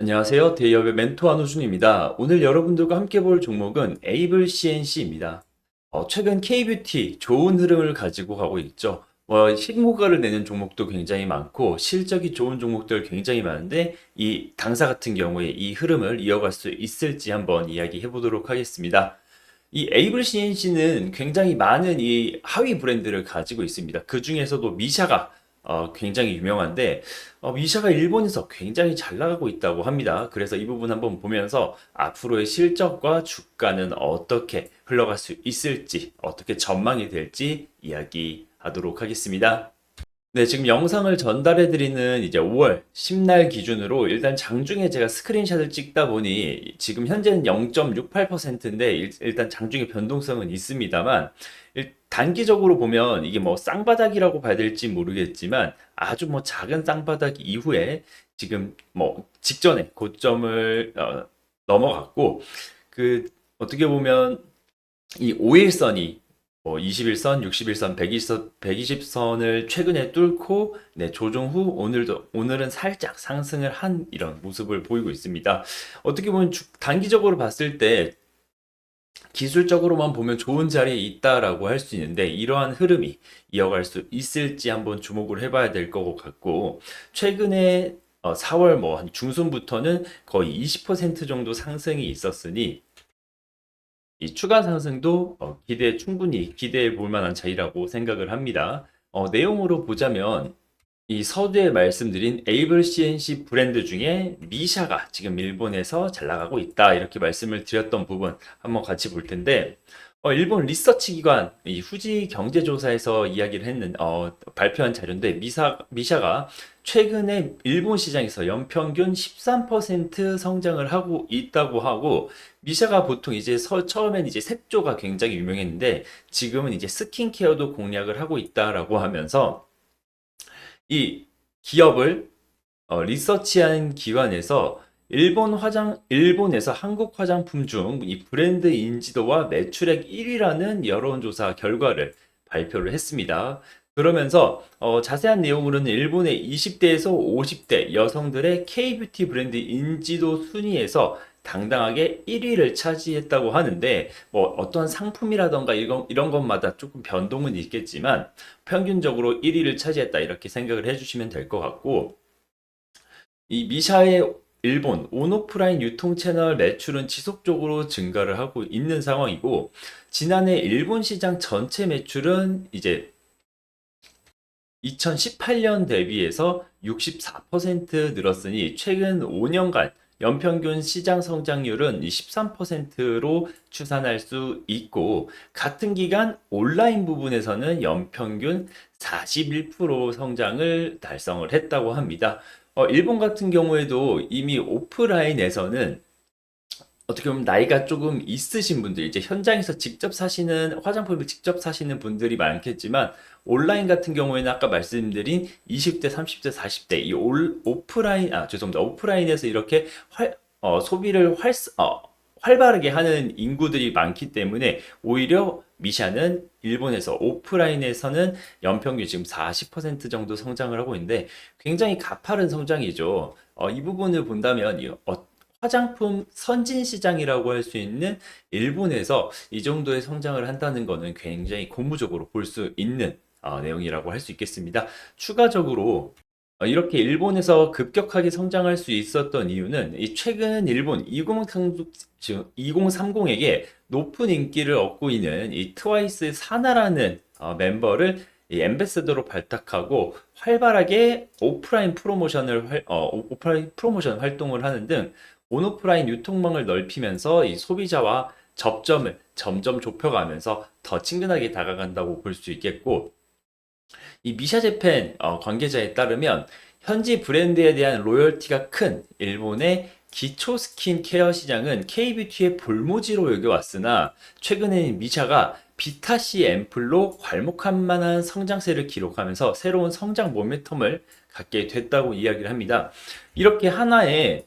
안녕하세요. 대기업의 멘토 한우준입니다. 오늘 여러분들과 함께 볼 종목은 에이블 CNC입니다. 최근 K뷰티 좋은 흐름을 가지고 가고 있죠. 신고가를 내는 종목도 굉장히 많고 실적이 좋은 종목들 굉장히 많은데 이 당사 같은 경우에 이 흐름을 이어갈 수 있을지 한번 이야기해 보도록 하겠습니다. 이 에이블 CNC는 굉장히 많은 이 하위 브랜드를 가지고 있습니다. 그 중에서도 미샤가 굉장히 유명한데 미샤가 일본에서 굉장히 잘 나가고 있다고 합니다. 그래서 이 부분 한번 보면서 앞으로의 실적과 주가는 어떻게 흘러갈 수 있을지, 어떻게 전망이 될지 이야기하도록 하겠습니다. 네, 지금 영상을 전달해 드리는 이제 5월 10날 기준으로 일단 장중에 제가 스크린샷을 찍다 보니 지금 현재는 0.68%인데 일단 장중에 변동성은 있습니다만 단기적으로 보면 이게 뭐 쌍바닥이라고 봐야 될지 모르겠지만 아주 뭐 작은 쌍바닥 이후에 지금 뭐 직전에 고점을 넘어갔고 그 어떻게 보면 이 5일선이 뭐 21선, 61선, 120선을 최근에 뚫고 네, 조정 후 오늘은 살짝 상승을 한 이런 모습을 보이고 있습니다. 어떻게 보면 단기적으로 봤을 때 기술적으로만 보면 좋은 자리에 있다라고 할 수 있는데 이러한 흐름이 이어갈 수 있을지 한번 주목을 해봐야 될 것 같고 최근에 4월 뭐 한 중순부터는 거의 20% 정도 상승이 있었으니 이 추가 상승도 충분히 기대해 볼 만한 차이라고 생각을 합니다. 내용으로 보자면 이 서두에 말씀드린 에이블 CNC 브랜드 중에 미샤가 지금 일본에서 잘 나가고 있다 이렇게 말씀을 드렸던 부분 한번 같이 볼 텐데 일본 리서치 기관 이 후지 경제조사에서 이야기를 발표한 자료인데 미샤가 최근에 일본 시장에서 연평균 13% 성장을 하고 있다고 하고 미샤가 보통 이제 처음엔 이제 색조가 굉장히 유명했는데 지금은 이제 스킨케어도 공략을 하고 있다라고 하면서 이 기업을 리서치한 기관에서 일본에서 한국 화장품 중 이 브랜드 인지도와 매출액 1위라는 여론조사 결과를 발표를 했습니다. 그러면서 자세한 내용으로는 일본의 20대에서 50대 여성들의 K뷰티 브랜드 인지도 순위에서 당당하게 1위를 차지했다고 하는데 뭐 어떤 상품이라던가 이런 것마다 조금 변동은 있겠지만 평균적으로 1위를 차지했다 이렇게 생각을 해주시면 될 것 같고 이 미샤의 일본 온오프라인 유통 채널 매출은 지속적으로 증가를 하고 있는 상황이고 지난해 일본 시장 전체 매출은 이제 2018년 대비해서 64% 늘었으니 최근 5년간 연평균 시장 성장률은 13%로 추산할 수 있고 같은 기간 온라인 부분에서는 연평균 41% 성장을 달성을 했다고 합니다. 일본 같은 경우에도 이미 오프라인에서는 어떻게 보면 나이가 조금 있으신 분들, 이제 현장에서 직접 사시는, 화장품을 직접 사시는 분들이 많겠지만, 온라인 같은 경우에는 아까 말씀드린 20대, 30대, 40대, 죄송합니다. 오프라인에서 이렇게 소비를 활발하게 하는 인구들이 많기 때문에, 오히려 미샤는 일본에서 오프라인에서는 연평균 지금 40% 정도 성장을 하고 있는데, 굉장히 가파른 성장이죠. 이 부분을 본다면, 화장품 선진 시장이라고 할 수 있는 일본에서 이 정도의 성장을 한다는 것은 굉장히 고무적으로 볼 수 있는 내용이라고 할 수 있겠습니다. 추가적으로 이렇게 일본에서 급격하게 성장할 수 있었던 이유는 이 최근 일본 2030에게 높은 인기를 얻고 있는 이 트와이스 사나라는 멤버를 이 엠베서더로 발탁하고 활발하게 오프라인 프로모션 활동을 하는 등 온오프라인 유통망을 넓히면서 이 소비자와 접점을 점점 좁혀가면서 더 친근하게 다가간다고 볼 수 있겠고, 이 미샤재팬 관계자에 따르면 현지 브랜드에 대한 로열티가 큰 일본의 기초 스킨케어 시장은 K뷰티의 볼모지로 여겨왔으나 최근에 미샤가 비타C 앰플로 괄목할 만한 성장세를 기록하면서 새로운 성장 모멘텀을 갖게 됐다고 이야기를 합니다. 이렇게 하나의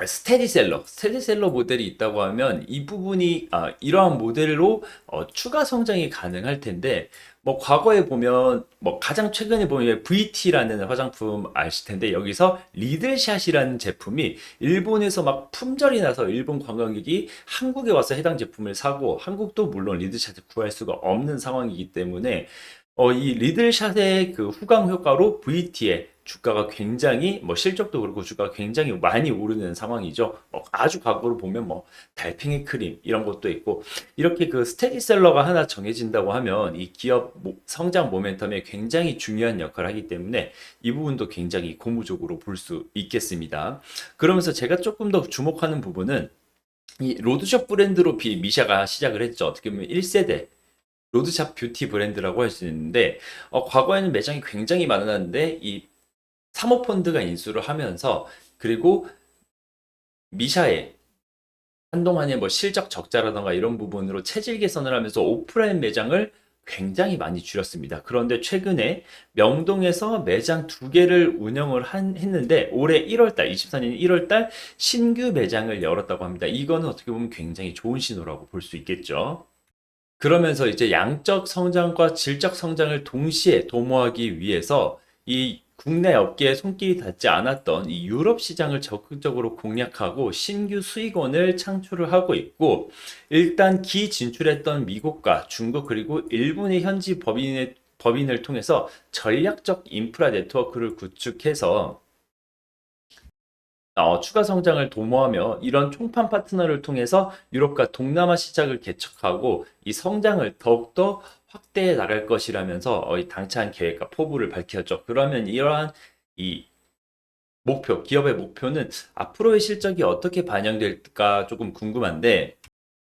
스테디셀러 모델이 있다고 하면 이 부분이 이러한 모델로 추가 성장이 가능할 텐데 뭐 과거에 보면 뭐 가장 최근에 보면 VT라는 화장품 아실 텐데 여기서 리들샷이라는 제품이 일본에서 막 품절이 나서 일본 관광객이 한국에 와서 해당 제품을 사고 한국도 물론 리들샷을 구할 수가 없는 상황이기 때문에 이 리들샷의 그 후광 효과로 VT의 주가가 굉장히 뭐 실적도 그렇고 주가가 굉장히 많이 오르는 상황이죠. 아주 과거로 보면 뭐 달팽이 크림 이런 것도 있고 이렇게 그 스테디셀러가 하나 정해진다고 하면 이 기업 성장 모멘텀에 굉장히 중요한 역할을 하기 때문에 이 부분도 굉장히 고무적으로 볼 수 있겠습니다. 그러면서 제가 조금 더 주목하는 부분은 이 로드숍 브랜드로 미샤가 시작을 했죠. 어떻게 보면 1세대 로드샵 뷰티 브랜드라고 할 수 있는데 과거에는 매장이 굉장히 많았는데 이 사모펀드가 인수를 하면서 그리고 미샤의 한동안의 뭐 실적 적자라던가 이런 부분으로 체질 개선을 하면서 오프라인 매장을 굉장히 많이 줄였습니다. 그런데 최근에 명동에서 매장 두 개를 운영을 했는데 올해 1월달, 24년 1월달 신규 매장을 열었다고 합니다. 이거는 어떻게 보면 굉장히 좋은 신호라고 볼 수 있겠죠. 그러면서 이제 양적 성장과 질적 성장을 동시에 도모하기 위해서 이 국내 업계에 손길이 닿지 않았던 이 유럽 시장을 적극적으로 공략하고 신규 수익원을 창출을 하고 있고 일단 진출했던 미국과 중국 그리고 일본의 현지 법인을 통해서 전략적 인프라 네트워크를 구축해서 추가 성장을 도모하며 이런 총판 파트너를 통해서 유럽과 동남아 시장을 개척하고 이 성장을 더욱더 확대해 나갈 것이라면서 이 당찬 계획과 포부를 밝혔죠. 그러면 이러한 이 기업의 목표는 앞으로의 실적이 어떻게 반영될까 조금 궁금한데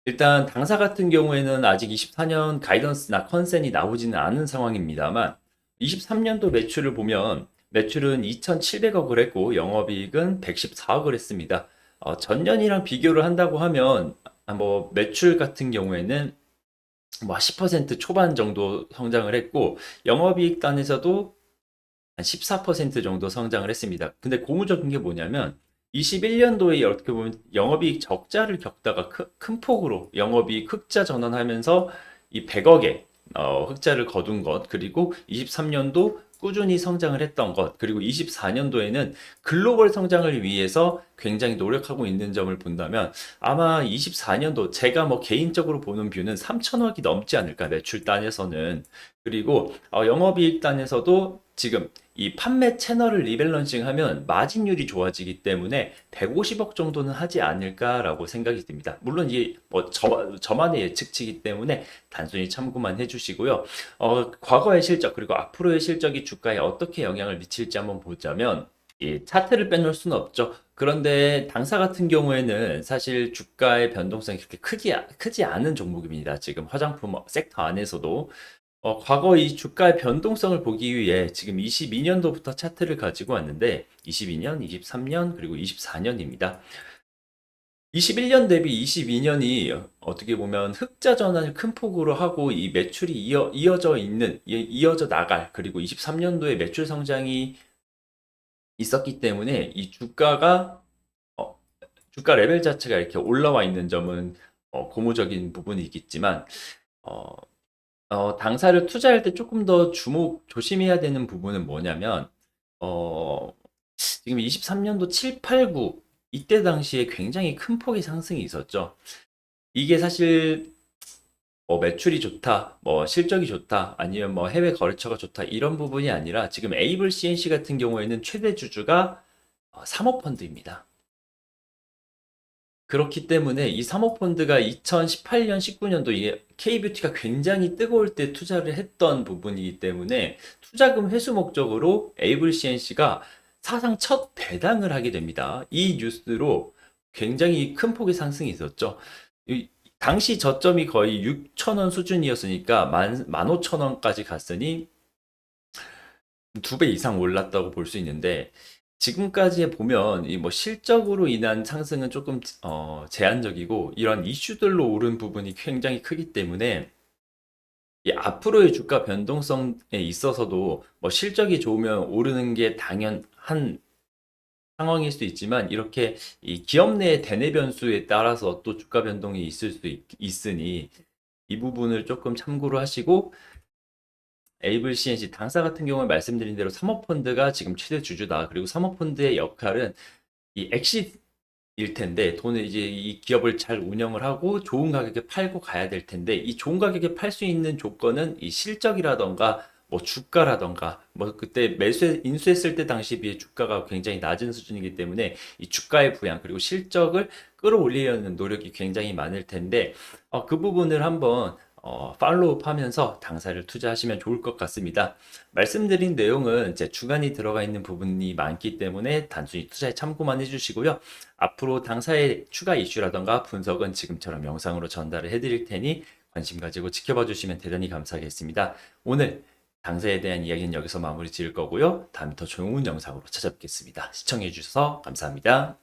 일단 당사 같은 경우에는 아직 24년 가이던스나 컨센이 나오지는 않은 상황입니다만 23년도 매출을 보면 매출은 2,700억을 했고 영업이익은 114억을 했습니다. 전년이랑 비교를 한다고 하면 뭐 매출 같은 경우에는 뭐 10% 초반 정도 성장을 했고 영업이익 단에서도 한 14% 정도 성장을 했습니다. 근데 고무적인 게 뭐냐면 21년도에 어떻게 보면 영업이익 적자를 겪다가 큰 폭으로 영업이익 흑자 전환하면서 이 100억의 흑자를 거둔 것, 그리고 23년도 꾸준히 성장을 했던 것, 그리고 24년도에는 글로벌 성장을 위해서 굉장히 노력하고 있는 점을 본다면 아마 24년도 제가 뭐 개인적으로 보는 뷰는 3천억이 넘지 않을까 매출 단에서는. 그리고 영업이익 단에서도 지금 이 판매 채널을 리밸런싱 하면 마진율이 좋아지기 때문에 150억 정도는 하지 않을까라고 생각이 듭니다. 물론 이게 뭐 저만의 예측치이기 때문에 단순히 참고만 해주시고요. 과거의 실적 그리고 앞으로의 실적이 주가에 어떻게 영향을 미칠지 한번 보자면 이 차트를 빼놓을 수는 없죠. 그런데 당사 같은 경우에는 사실 주가의 변동성이 그렇게 크지 않은 종목입니다. 지금 화장품 섹터 안에서도 과거 이 주가의 변동성을 보기 위해 지금 22년도부터 차트를 가지고 왔는데 22년, 23년, 그리고 24년입니다. 21년 대비 22년이 어떻게 보면 흑자 전환을 큰 폭으로 하고 이 매출이 이어져 나갈 그리고 23년도에 매출 성장이 있었기 때문에 이 어, 주가 레벨 자체가 이렇게 올라와 있는 점은 고무적인 부분이겠지만 어, 당사를 투자할 때 조금 더 조심해야 되는 부분은 뭐냐면, 어, 지금 23년도 7, 8, 9, 이때 당시에 굉장히 큰 폭의 상승이 있었죠. 이게 사실 매출이 좋다, 뭐 실적이 좋다, 아니면 뭐 해외 거래처가 좋다, 이런 부분이 아니라 지금 에이블 CNC 같은 경우에는 최대 주주가 사모펀드입니다. 그렇기 때문에 이 사모펀드가 2018년, 19년도 이 K뷰티가 굉장히 뜨거울 때 투자를 했던 부분이기 때문에 투자금 회수 목적으로 에이블 CNC가 사상 첫 배당을 하게 됩니다. 이 뉴스로 굉장히 큰 폭의 상승이 있었죠. 당시 저점이 거의 6,000원 수준이었으니까 15,000원까지 갔으니 2배 이상 올랐다고 볼 수 있는데 지금까지 보면 이 뭐 실적으로 인한 상승은 조금 제한적이고 이런 이슈들로 오른 부분이 굉장히 크기 때문에 이 앞으로의 주가 변동성에 있어서도 뭐 실적이 좋으면 오르는 게 당연한 상황일 수도 있지만 이렇게 이 기업 내 대내 변수에 따라서 또 주가 변동이 있을 수 있으니 이 부분을 조금 참고로 하시고 에이블 CNC 당사 같은 경우에 말씀드린 대로 사모펀드가 지금 최대 주주다. 그리고 사모펀드의 역할은 이 엑시트일 텐데 돈을 이제 이 기업을 잘 운영을 하고 좋은 가격에 팔고 가야 될 텐데 이 좋은 가격에 팔 수 있는 조건은 이 실적이라던가 뭐 주가라던가 뭐 그때 인수했을 때 당시 비해 주가가 굉장히 낮은 수준이기 때문에 이 주가의 부양 그리고 실적을 끌어올리려는 노력이 굉장히 많을 텐데 그 부분을 한번 팔로우하면서 당사를 투자하시면 좋을 것 같습니다. 말씀드린 내용은 이제 주관이 들어가 있는 부분이 많기 때문에 단순히 투자에 참고만 해주시고요. 앞으로 당사의 추가 이슈라던가 분석은 지금처럼 영상으로 전달을 해드릴 테니 관심 가지고 지켜봐 주시면 대단히 감사하겠습니다. 오늘 당사에 대한 이야기는 여기서 마무리 지을 거고요. 다음에 더 좋은 영상으로 찾아뵙겠습니다. 시청해 주셔서 감사합니다.